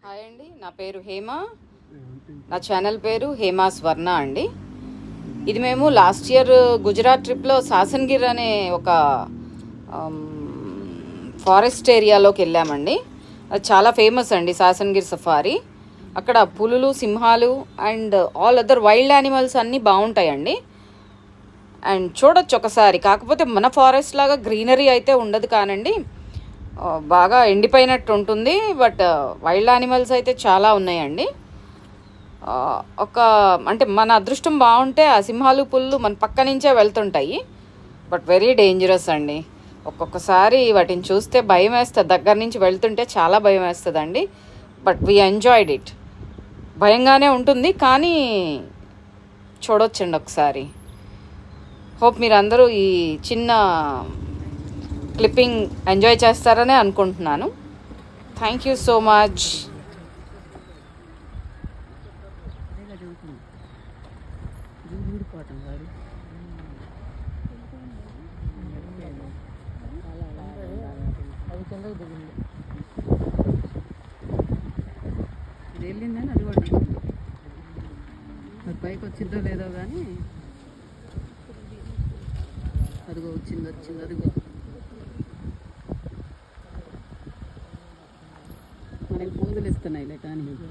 Hi అండి, నా పేరు హేమ. నా ఛానల్ పేరు హేమా స్వర్ణ అండి. ఇది మేము లాస్ట్ ఇయర్ గుజరాత్ ట్రిప్లో సాసన్గిర్ అనే ఒక ఫారెస్ట్ ఏరియాలోకి వెళ్ళామండి. అది చాలా ఫేమస్ అండి, సాసన్గిర్ సఫారీ. అక్కడ పులులు, సింహాలు and all other wild animals అన్నీ బాగుంటాయండి. అండ్ చూడొచ్చు ఒకసారి. కాకపోతే మన ఫారెస్ట్ లాగా గ్రీనరీ అయితే ఉండదు కానండి, బాగా ఎండిపోయినట్టు ఉంటుంది. బట్ వైల్డ్ యానిమల్స్ అయితే చాలా ఉన్నాయండి. అంటే మన అదృష్టం బాగుంటే ఆ సింహాలు, పుల్లు మన పక్క నుంచే వెళ్తుంటాయి. బట్ వెరీ డేంజరస్ అండి. ఒక్కొక్కసారి వాటిని చూస్తే భయం వేస్తుంది, దగ్గర నుంచి వెళ్తుంటే చాలా భయం వేస్తుందండి. But we enjoyed it. భయంగానే ఉంటుంది కానీ చూడొచ్చండి ఒకసారి. హోప్ మీరందరూ ఈ చిన్న క్లిప్పింగ్ ఎంజాయ్ చేస్తారని అనుకుంటున్నాను. Thank you so much. ఇది వెళ్ళిందని అది కూడా మరి పైకి వచ్చిందో లేదో కానీ అదిగో వచ్చింది అదిగో. మనకి పూజలు ఇస్తున్నాయిలే కానీ ఇదిగో